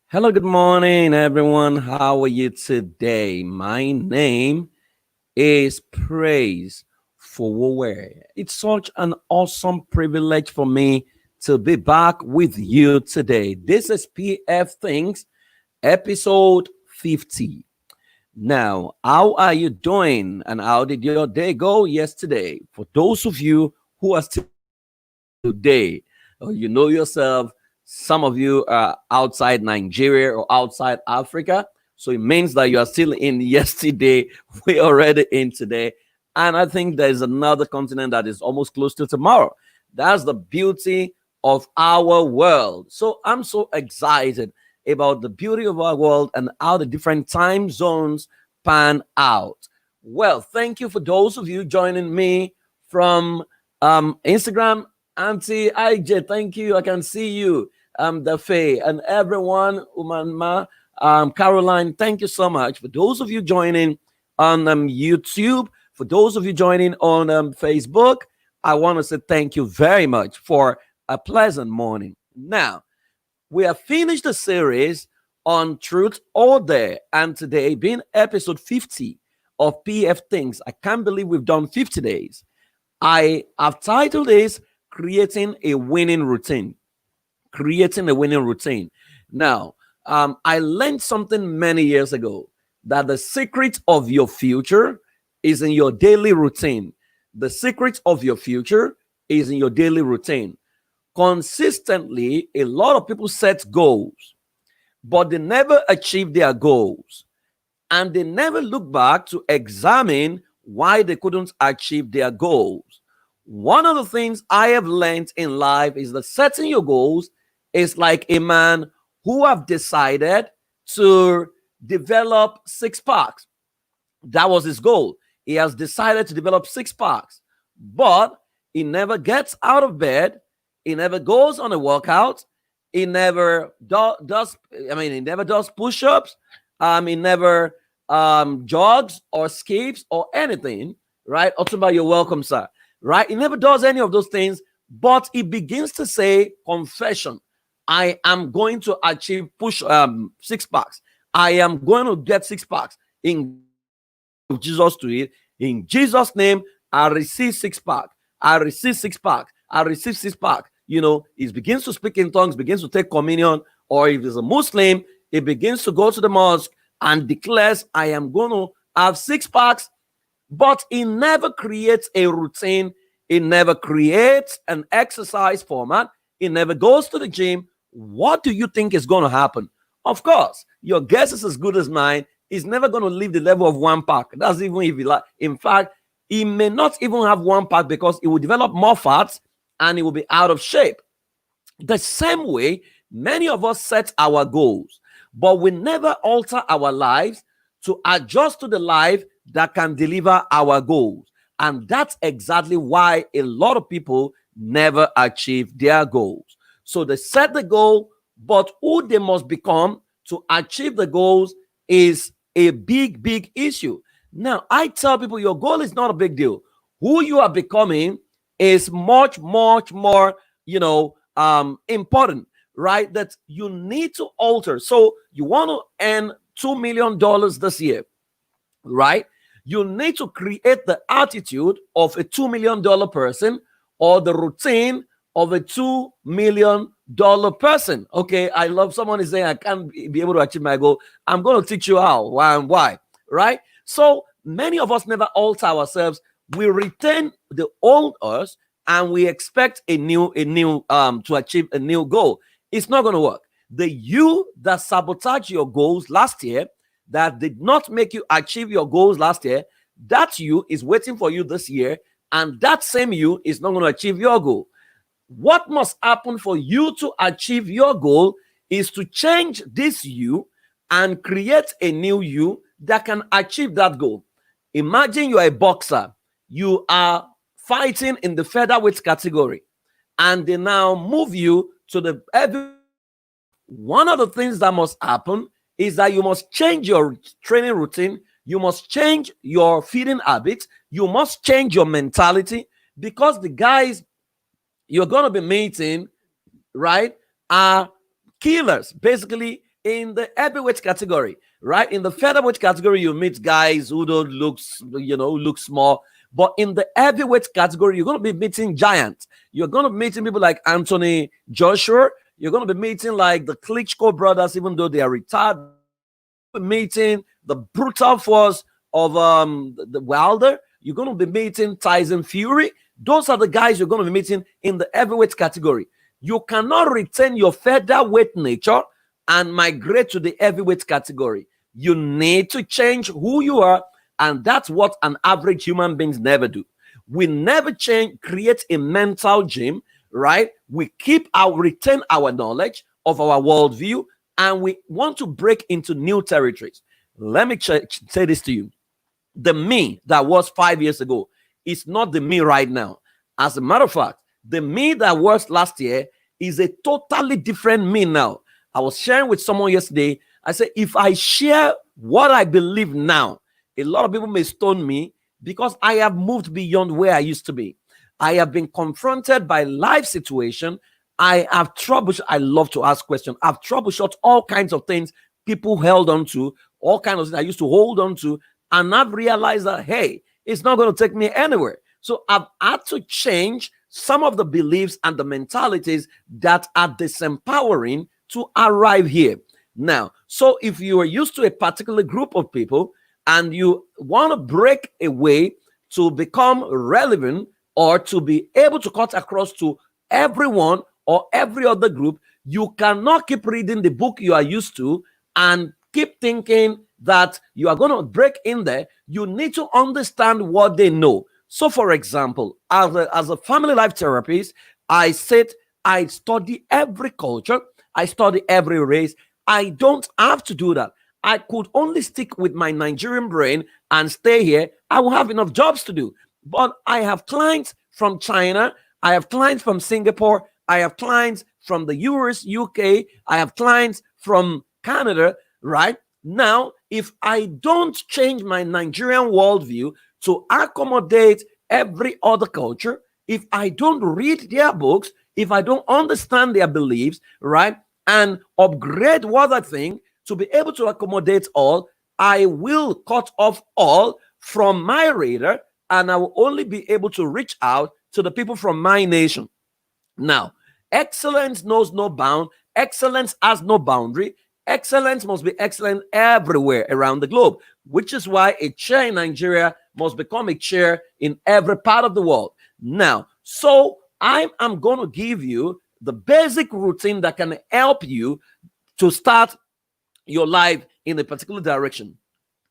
Hello, good morning, everyone. How are you today? My name is Praise for. It's such an awesome privilege for me to be back with you today. This is PF Things, episode 50. Now, how are you doing? And how did your day go yesterday? For those of you who are still today, you know yourself, some of you are outside Nigeria or outside Africa. So it means that you are still in yesterday. We're already in today. And I think there's another continent that is almost close to tomorrow. That's the beauty of our world. So I'm so excited about the beauty of our world and how the different time zones pan out. Well, thank you for those of you joining me from Instagram. Auntie IJ, thank you. I can see you. Dafe and everyone, Umanma, Caroline, thank you so much. For those of you joining on YouTube, for those of you joining on Facebook, I want to say thank you very much for a pleasant morning. Now, we have finished the series on truth or dare, and today being episode 50 of PF Things. I can't believe we've done 50 days. I have titled this Creating a Winning Routine. Creating a winning routine. Now, I learned something many years ago that the secret of your future is in your daily routine. The secret of your future is in your daily routine. Consistently, a lot of people set goals, but they never achieve their goals. And they never look back to examine why they couldn't achieve their goals. One of the things I have learned in life is that setting your goals is like a man who have decided to develop six packs. That was his goal. He has decided to develop six packs, but he never gets out of bed. He never goes on a workout. He never does. I mean, he never does push-ups. He never jogs or skips or anything. Right? Otumba, you're welcome, sir. Right? He never does any of those things, but he begins to say confession. I am going to achieve six packs. I am going to get six packs in Jesus to it. In Jesus' name, I receive six pack. I receive six pack. I receive six pack. You know, he begins to speak in tongues, begins to take communion, or if he's a Muslim, he begins to go to the mosque and declares, I am going to have six packs, but he never creates a routine. He never creates an exercise format. He never goes to the gym. What do you think is going to happen? Of course, your guess is as good as mine. He's never going to leave the level of one pack. That's even if he like. In fact, he may not even have one pack because he will develop more fats and he will be out of shape. The same way, many of us set our goals, but we never alter our lives to adjust to the life that can deliver our goals. And that's exactly why a lot of people never achieve their goals. So they set the goal, but who they must become to achieve the goals is a big, big issue. Now, I tell people your goal is not a big deal. Who you are becoming is much, much more, important, right? That you need to alter. So you want to earn $2 million this year, right? You need to create the attitude of a $2 million person or the routine of a $2 million person. Okay, I love someone is saying I can't be able to achieve my goal. I'm going to teach you how, why, and why, right? So many of us never alter ourselves. We retain the old us and we expect a new to achieve a new goal. It's not going to work. The you that sabotaged your goals last year, that did not make you achieve your goals last year, that you is waiting for you this year, and that same you is not going to achieve your goal. What must happen for you to achieve your goal is to change this you and create a new you that can achieve that goal. Imagine you are a boxer. You are fighting in the featherweight category, and they now move you to the heavy. One of the things that must happen is that you must change your training routine. You must change your feeding habits. You must change your mentality, because the guys you're going to be meeting, right, are killers. Basically, in the heavyweight category, right? In the featherweight category, you meet guys who don't look small. But in the heavyweight category, you're going to be meeting giants. You're going to be meeting people like Anthony Joshua. You're going to be meeting like the Klitschko brothers, even though they are retired. You're going to be meeting the brutal force of the Wilder. You're going to be meeting Tyson Fury. Those are the guys you're going to be meeting in the heavyweight category. You cannot retain your featherweight nature and migrate to the heavyweight category. You need to change who you are, and that's what an average human beings never do. We never create a mental gym, right? We retain our knowledge of our worldview, and we want to break into new territories. Let me say this to you. The me that was 5 years ago is not the me right now. As a matter of fact, the me that was last year is a totally different me now. I was sharing with someone yesterday. I said, if I share what I believe now, a lot of people may stone me because I have moved beyond where I used to be. I have been confronted by life situation. I have troubleshot. I love to ask questions. I've troubleshot all kinds of things people held on to, all kinds of things I used to hold on to, and I've realized that, hey, it's not going to take me anywhere. So I've had to change some of the beliefs and the mentalities that are disempowering to arrive here. Now, so if you are used to a particular group of people and you want to break away to become relevant or to be able to cut across to everyone or every other group, you cannot keep reading the book you are used to and keep thinking that you are going to break in there. You need to understand what they know. So, for example, as a family life therapist, I study every culture, I study every race. I don't have to do that. I could only stick with my Nigerian brain and stay here. I will have enough jobs to do. But I have clients from China, I have clients from Singapore, I have clients from the US, UK, I have clients from Canada, right? Now, if I don't change my Nigerian worldview to accommodate every other culture, if I don't read their books, if I don't understand their beliefs, right, and upgrade what I think to be able to accommodate all, I will cut off all from my radar, and I will only be able to reach out to the people from my nation. Now, excellence knows no bound. Excellence has no boundary. Excellence must be excellent everywhere around the globe, which is why a chair in Nigeria must become a chair in every part of the world. Now, so I am going to give you the basic routine that can help you to start your life in a particular direction.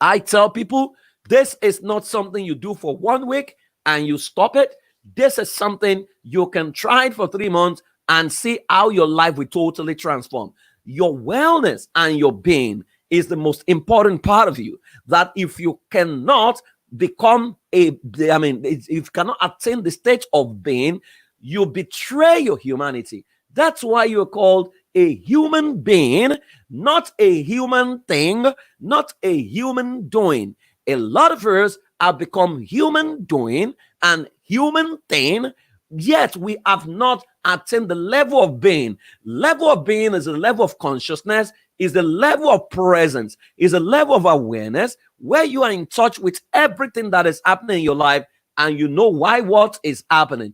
I tell people this is not something you do for 1 week and you stop it. This is something you can try it for 3 months and see how your life will totally transform. Your wellness and your being is the most important part of you. That if you cannot become if you cannot attain the state of being, you betray your humanity. That's why you're called a human being, not a human thing, not a human doing. A lot of us have become human doing and human thing, yet we have not attained the level of being. Level of being is a level of consciousness, is the level of presence, is a level of awareness where you are in touch with everything that is happening in your life and you know why what is happening.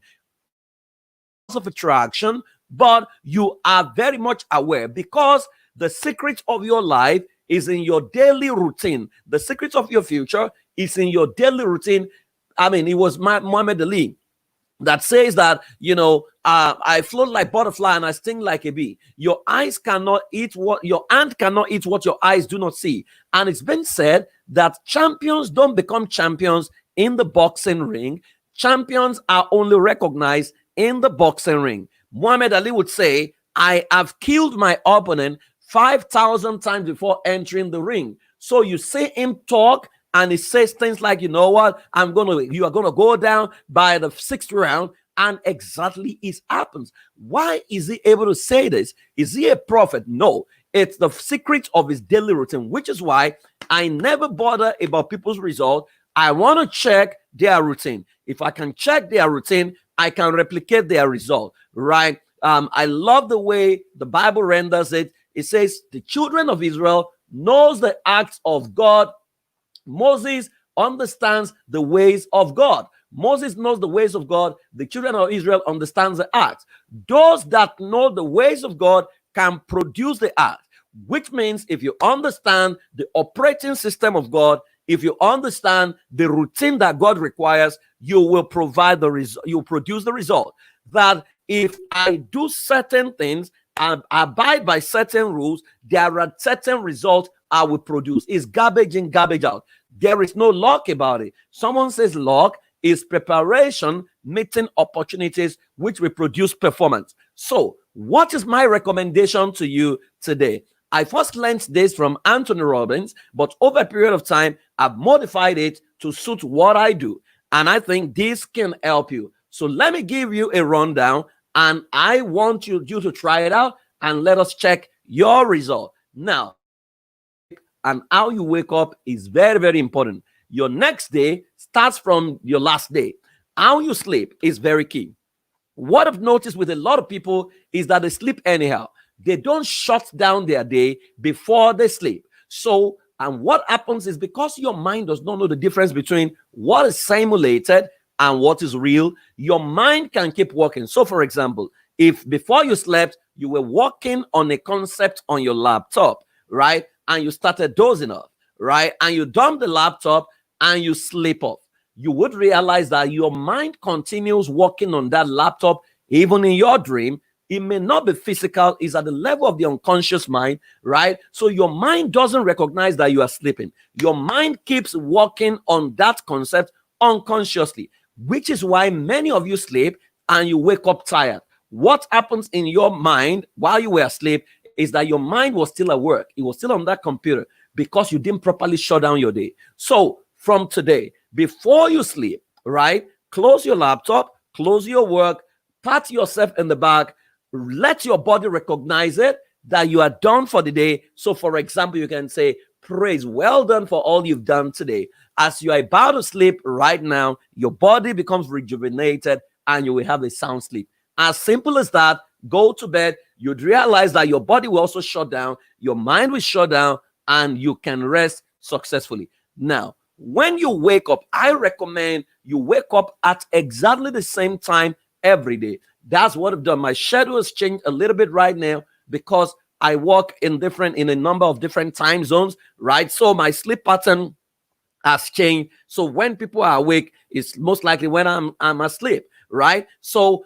Not laws of attraction, but you are very much aware because the secret of your life is in your daily routine. The secret of your future is in your daily routine. It was Muhammad Ali that says that, I float like butterfly and I sting like a bee. Your eyes cannot eat what your hand cannot eat what your eyes do not see. And it's been said that champions don't become champions in the boxing ring. Champions are only recognized in the boxing ring. Muhammad Ali would say, I have killed my opponent 5,000 times before entering the ring. So you see him talk and he says things like, you know what, you are gonna go down by the 6th round, and exactly it happens. Why is he able to say this? Is he a prophet? No, it's the secret of his daily routine, which is why I never bother about people's result. I want to check their routine. If I can check their routine, I can replicate their result, right? I love the way the Bible renders it. It says the children of Israel knows the acts of God. Moses understands the ways of God. Moses knows the ways of God. The children of Israel understands the acts. Those that know the ways of God can produce the act, which means if you understand the operating system of God, if you understand the routine that God requires, you will provide the result. You produce the result. That if I do certain things and abide by certain rules, there are certain results I will produce. It's garbage in, garbage out. There is no luck about it. Someone says luck is preparation meeting opportunities which will produce performance. So, what is my recommendation to you today? I first learned this from Anthony Robbins, but over a period of time, I've modified it to suit what I do. And I think this can help you. So let me give you a rundown, and I want you to try it out and let us check your result. Now, and how you wake up is very, very important. Your next day starts from your last day. How you sleep is very key. What I've noticed with a lot of people is that they sleep anyhow. They don't shut down their day before they sleep. So, and what happens is because your mind does not know the difference between what is simulated and what is real, your mind can keep working. So, for example, if before you slept, you were working on a concept on your laptop, right? And you started dozing off, right? And you dump the laptop and you sleep off. You would realize that your mind continues working on that laptop even in your dream. It may not be physical, it's at the level of the unconscious mind, right? So your mind doesn't recognize that you are sleeping. Your mind keeps working on that concept unconsciously, which is why many of you sleep and you wake up tired. What happens in your mind while you were asleep is that your mind was still at work. It was still on that computer because you didn't properly shut down your day. So from today, before you sleep, right, close your laptop, close your work, pat yourself in the back, let your body recognize it that you are done for the day. So for example, you can say, praise, well done for all you've done today. As you are about to sleep right now, your body becomes rejuvenated and you will have a sound sleep. As simple as that. Go to bed, you'd realize that your body will also shut down, your mind will shut down, and you can rest successfully. Now, when you wake up, I recommend you wake up at exactly the same time every day. That's what I've done. My schedule has changed a little bit right now because I work in a number of different time zones, right? So my sleep pattern has changed. So when people are awake, it's most likely when I'm asleep, right? So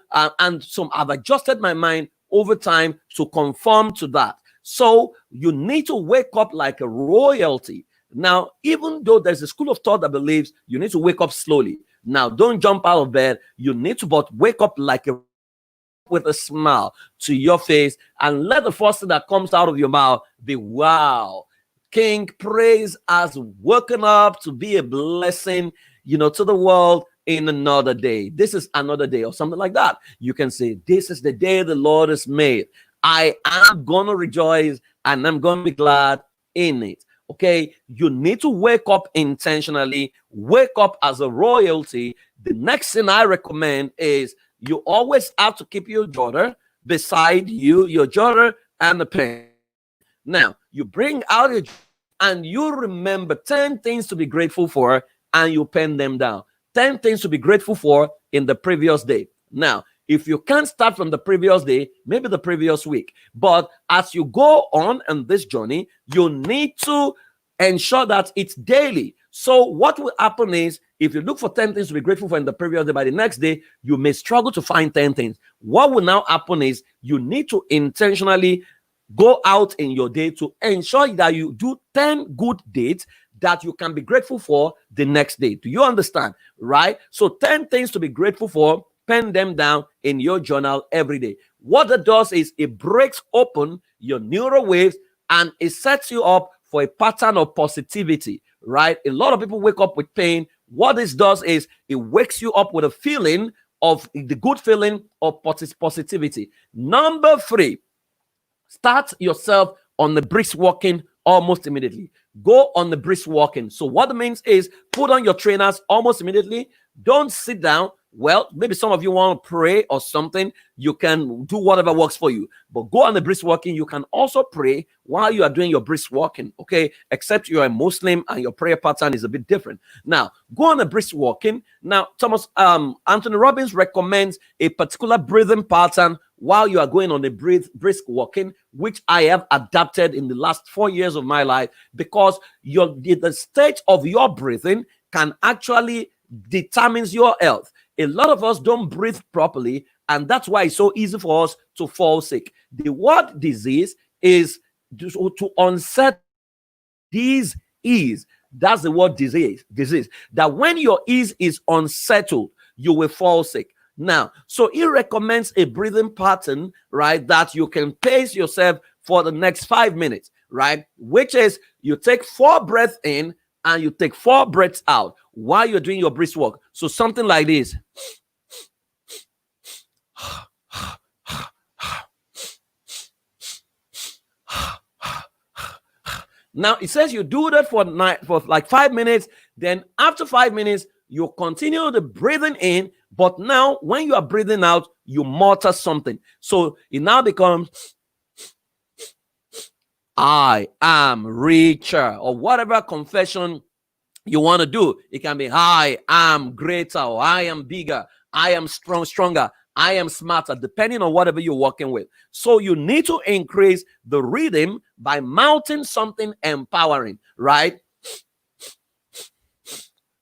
so I've adjusted my mind over time to conform to that. So you need to wake up like a royalty. Now, even though there's a school of thought that believes you need to wake up slowly. Now, don't jump out of bed. You need to but wake up like a with a smile to your face and let the first thing that comes out of your mouth be, wow, King Praise has woken up to be a blessing, to the world in another day. This is another day or something like that. You can say, this is the day the Lord has made. I am going to rejoice and I'm going to be glad in it. Okay, you need to wake up intentionally, wake up as a royalty. The next thing I recommend is you always have to keep your jotter beside you, your jotter and the pen. Now, you bring out your and you remember 10 things to be grateful for and you pen them down. 10 things to be grateful for in the previous day. Now, if you can't start from the previous day, maybe the previous week. But as you go on in this journey, you need to ensure that it's daily. So what will happen is, if you look for 10 things to be grateful for in the previous day, by the next day, you may struggle to find 10 things. What will now happen is you need to intentionally go out in your day to ensure that you do 10 good deeds that you can be grateful for the next day. Do you understand? Right? So 10 things to be grateful for. Pen them down in your journal every day. What it does is it breaks open your neural waves and it sets you up for a pattern of positivity, right? A lot of people wake up with pain. What this does is it wakes you up with a feeling of the good feeling of positivity. Number 3, start yourself on the brisk walking almost immediately. Go on the brisk walking. So what it means is put on your trainers almost immediately. Don't sit down. Well, maybe some of you want to pray or something. You can do whatever works for you. But go on the brisk walking. You can also pray while you are doing your brisk walking, okay? Except you're a Muslim and your prayer pattern is a bit different. Now, go on the brisk walking. Now, Anthony Robbins recommends a particular breathing pattern while you are going on the brisk walking, which I have adapted in the last 4 years of my life, because the state of your breathing can actually determines your health. A lot of us don't breathe properly, and that's why it's so easy for us to fall sick. The word disease is to unsettle. Disease is, that's the word disease. That when your ease is unsettled, you will fall sick. Now, so he recommends a breathing pattern, right, that you can pace yourself for the next 5 minutes, right, which is you take 4 breaths in and you take 4 breaths out while you're doing your brisk walk. So something like this. Now it says you do that for like 5 minutes. Then after 5 minutes, you continue the breathing in. But now when you are breathing out, you mutter something. So it now becomes, I am richer, or whatever confession you want to do. It can be, I am greater, or I am bigger, I am stronger, I am smarter, depending on whatever you're working with. So you need to increase the rhythm by mounting something empowering, right?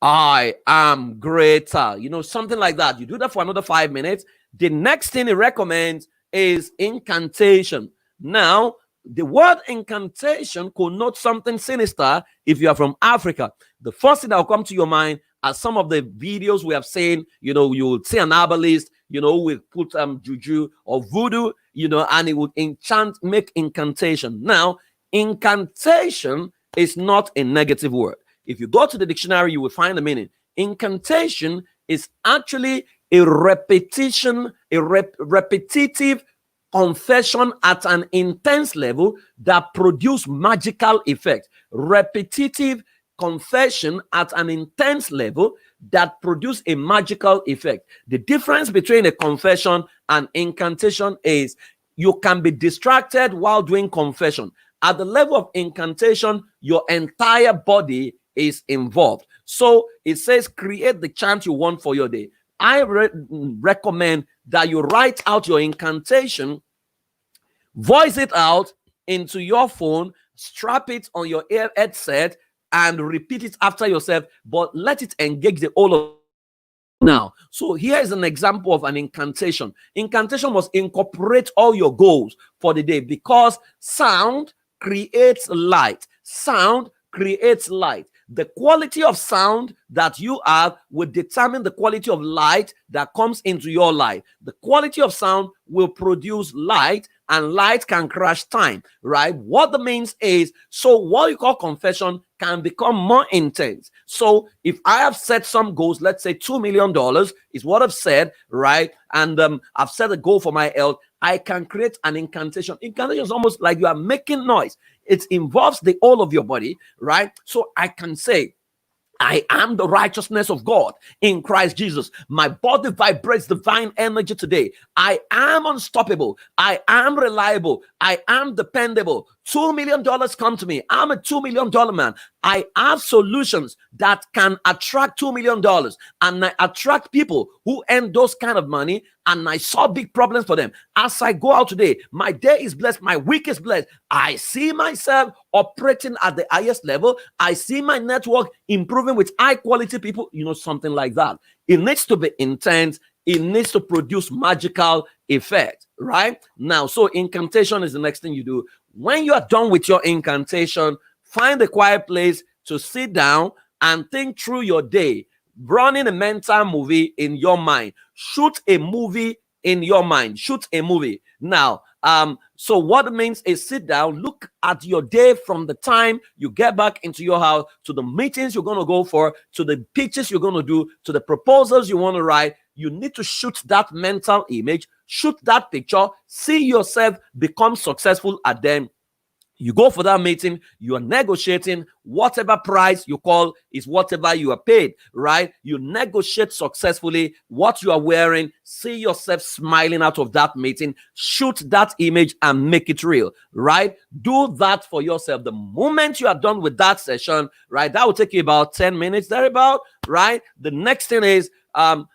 I am greater, something like that. You do that for another 5 minutes. The next thing he recommends is incantation. Now, the word incantation connotes something sinister if you are from Africa. The first thing that will come to your mind are some of the videos we have seen. You will see an herbalist, will put juju or voodoo, and it would make incantation. Now, incantation is not a negative word. If you go to the dictionary, you will find the meaning. Incantation is actually a repetitive confession at an intense level that produce magical effect. Repetitive confession at an intense level that produce a magical effect. The difference between a confession and incantation is you can be distracted while doing confession. At the level of incantation, your entire body is involved. So it says create the chant you want for your day. I recommend that you write out your incantation, voice it out into your phone, strap it on your ear headset, and repeat it after yourself, but let it engage the whole of now. So here is an example of an incantation. Incantation must incorporate all your goals for the day, because sound creates light. Sound creates light. The quality of sound that you have will determine the quality of light that comes into your life. The quality of sound will produce light, and light can crash time, right? What that means is, so what you call confession can become more intense. So if I have set some goals, let's say $2 million is what I've said, right? And I've set a goal for my health. I can create an incantation. Incantation is almost like you are making noise. It involves the whole of your body, right? So I can say, I am the righteousness of God in Christ Jesus. My body vibrates divine energy today. I am unstoppable. I am reliable. I am dependable. $2 million come to me. I'm a $2 million man. I have solutions that can attract $2 million, and I attract people who earn those kind of money, and I solve big problems for them. As I go out today, my day is blessed. My week is blessed. I see myself operating at the highest level. I see my network improving with high quality people, something like that. It needs to be intense. It needs to produce magical effect, right? Now, so incantation is the next thing you do. When you are done with your incantation, find a quiet place to sit down and think through your day, running a mental movie in your mind. Shoot a movie in your mind. Shoot a movie. Now, so what it means is sit down, look at your day from the time you get back into your house to the meetings you're going to go for, to the pitches you're going to do, to the proposals you want to write. You need to shoot that mental image, shoot that picture, see yourself become successful at them. You go for that meeting, you are negotiating. Whatever price you call is whatever you are paid, right? You negotiate successfully what you are wearing. See yourself smiling out of that meeting. Shoot that image and make it real, right? Do that for yourself. The moment you are done with that session, right, that will take you about 10 minutes, thereabout, right? The next thing is, some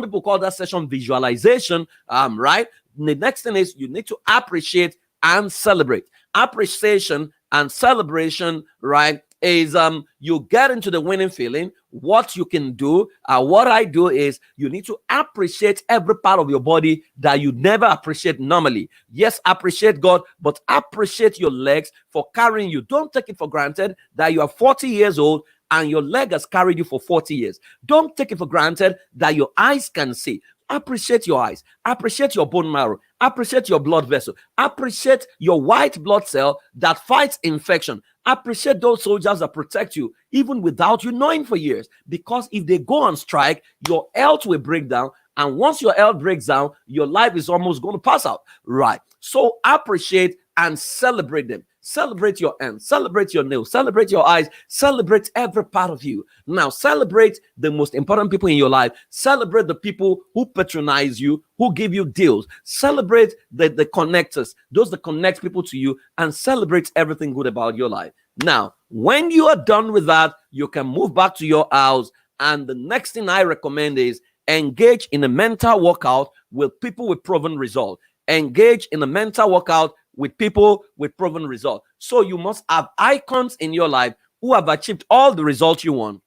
people call that session visualization, right? The next thing is you need to appreciate and celebrate. Appreciation and celebration, right, is you get into the winning feeling. What you can do, what I do is you need to appreciate every part of your body that you never appreciate normally. Yes, appreciate God, but appreciate your legs for carrying you. Don't take it for granted that you are 40 years old and your leg has carried you for 40 years. Don't take it for granted that your eyes can see. Appreciate your eyes. Appreciate your bone marrow. Appreciate your blood vessel. Appreciate your white blood cell that fights infection. Appreciate those soldiers that protect you even without you knowing for years. Because if they go on strike, your health will break down. And once your health breaks down, your life is almost going to pass out. Right. So appreciate and celebrate them. Celebrate your hands, celebrate your nails, celebrate your eyes, celebrate every part of you. Now, celebrate the most important people in your life. Celebrate the people who patronize you, who give you deals. Celebrate the connectors, those that connect people to you, and celebrate everything good about your life. Now, when you are done with that, you can move back to your house. And the next thing I recommend is engage in a mental workout with people with proven results. Engage in a mental workout with people with proven results. So you must have icons in your life who have achieved all the results you want.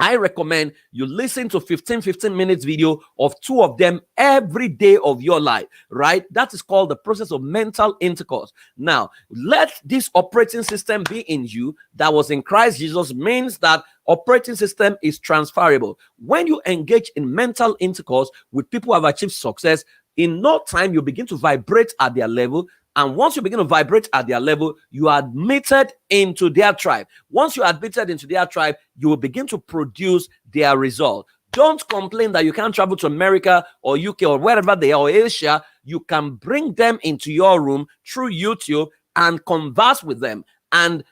I recommend you listen to 15 minutes video of 2 of them every day of your life, right? That is called the process of mental intercourse. Now, let this operating system be in you that was in Christ Jesus means that operating system is transferable. When you engage in mental intercourse with people who have achieved success, in no time you begin to vibrate at their level. And once you begin to vibrate at their level, you are admitted into their tribe. Once you are admitted into their tribe, you will begin to produce their result. Don't complain that you can't travel to America or UK or wherever they are, or Asia. You can bring them into your room through YouTube and converse with them and,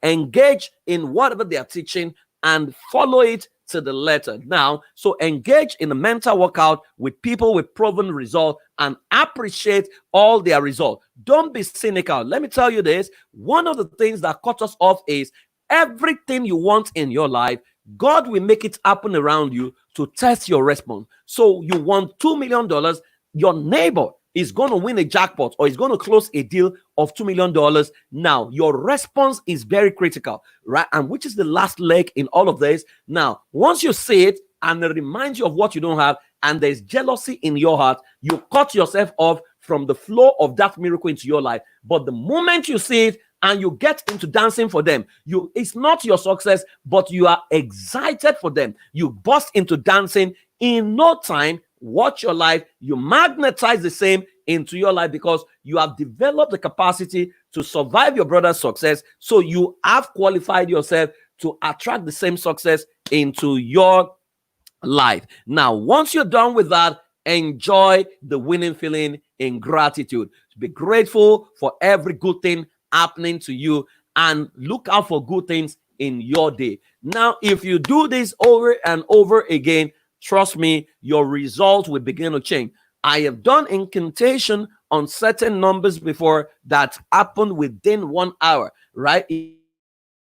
engage in whatever they are teaching and follow it to the letter. Now, so engage in a mental workout with people with proven results and appreciate all their results. Don't be cynical. Let me tell you this. One of the things that cut us off is everything you want in your life, God will make it happen around you to test your response. So you want $2 million, your neighbor is going to win a jackpot or is going to close a deal of $2 million. Now, your response is very critical, right? And which is the last leg in all of this. Now, once you see it and it reminds you of what you don't have, and there's jealousy in your heart, you cut yourself off from the flow of that miracle into your life. But the moment you see it and you get into dancing for them, it's not your success, but you are excited for them. You burst into dancing. In no time, watch your life, you magnetize the same into your life because you have developed the capacity to survive your brother's success. So you have qualified yourself to attract the same success into your life. Now, once you're done with that, enjoy the winning feeling in gratitude. Be grateful for every good thing happening to you and look out for good things in your day. Now, if you do this over and over again, trust me, your results will begin to change. I have done incantation on certain numbers before that happened within 1 hour, right?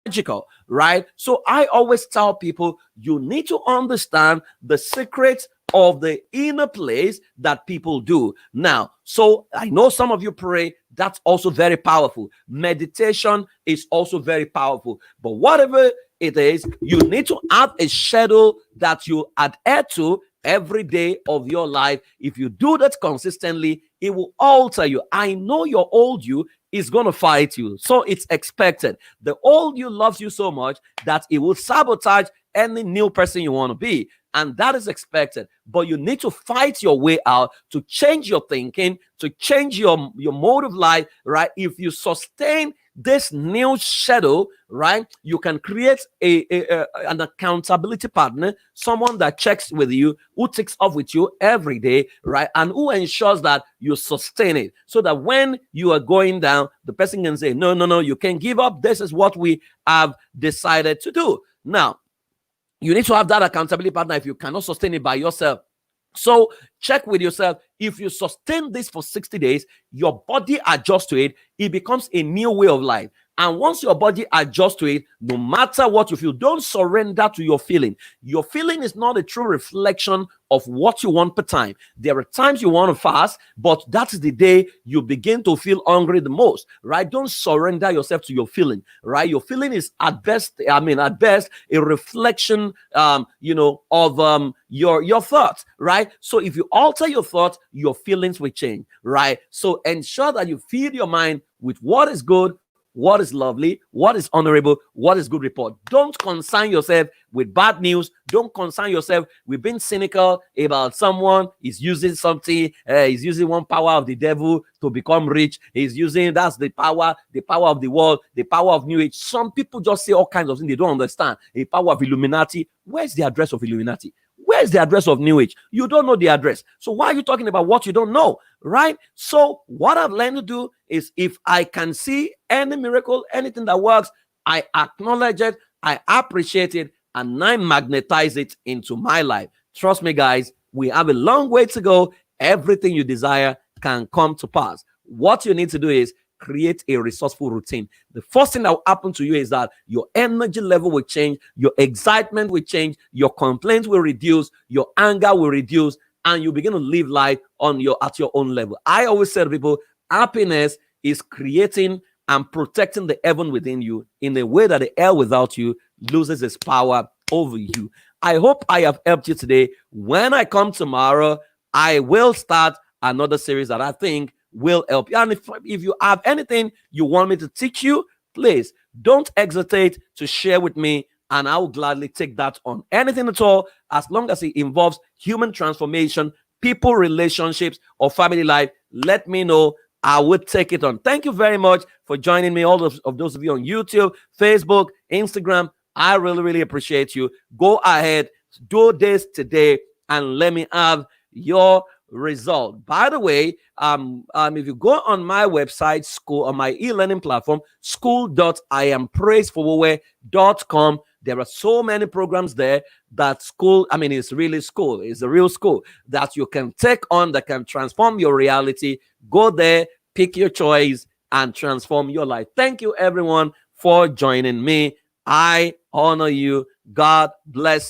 Magical, right? So I always tell people you need to understand the secrets of the inner place that people do. Now, so I know some of you pray. That's also very powerful. Meditation is also very powerful. But whatever it is, you need to have a schedule that you adhere to every day of your life. If you do that consistently, it will alter you. I know your old you is going to fight you. So it's expected. The old you loves you so much that it will sabotage any new person you want to be. And that is expected. But you need to fight your way out to change your thinking, to change your mode of life, right? If you sustain This new schedule, right? You can create an accountability partner, someone that checks with you, who takes off with you every day, right? And who ensures that you sustain it, so that when you are going down, the person can say, no, no, no, you can't give up. This is what we have decided to do. Now, you need to have that accountability partner if you cannot sustain it by yourself. So check with yourself. If you sustain this for 60 days, your body adjusts to it. It becomes a new way of life. And once your body adjusts to it, no matter what you feel, don't surrender to your feeling. Your feeling is not a true reflection of what you want per time. There are times you want to fast, but that's the day you begin to feel hungry the most, right? Don't surrender yourself to your feeling, right? Your feeling is at best a reflection, of your thoughts, right? So if you alter your thoughts, your feelings will change, right? So ensure that you feed your mind with what is good, what is lovely, what is honorable, what is good report. Don't concern yourself with bad news. Don't concern yourself with being cynical about someone is using something. He's using one power of the devil to become rich. That's the power of the world, the power of New Age. Some people just say all kinds of things they don't understand. The power of Illuminati. Where's the address of Illuminati? Where's the address of New Age? You don't know the address. So why are you talking about what you don't know, right? So what I've learned to do is, if I can see any miracle, anything that works, I acknowledge it, I appreciate it, and I magnetize it into my life. Trust me, guys, we have a long way to go. Everything you desire can come to pass. What you need to do is create a resourceful routine. The first thing that will happen to you is that your energy level will change, your excitement will change, your complaints will reduce, your anger will reduce, and you begin to live life at your own level. I always say to people, happiness is creating and protecting the heaven within you in a way that the air without you loses its power over you. I hope I have helped you today. When I come tomorrow, I will start another series that I think will help you. And if you have anything you want me to teach you, please don't hesitate to share with me, and I will gladly take that on. Anything at all, as long as it involves human transformation, people, relationships, or family life, let me know. I would take it on. Thank you very much for joining me, all of those of you on YouTube, Facebook, Instagram. I really, really appreciate you. Go ahead, do this today, and let me have your result. By the way, if you go on my website, on my e-learning platform, school.iampraisedforwhere.com, there are so many programs there that it's really school. It's a real school that you can take on that can transform your reality. Go there, pick your choice, and transform your life. Thank you, everyone, for joining me. I honor you. God bless you.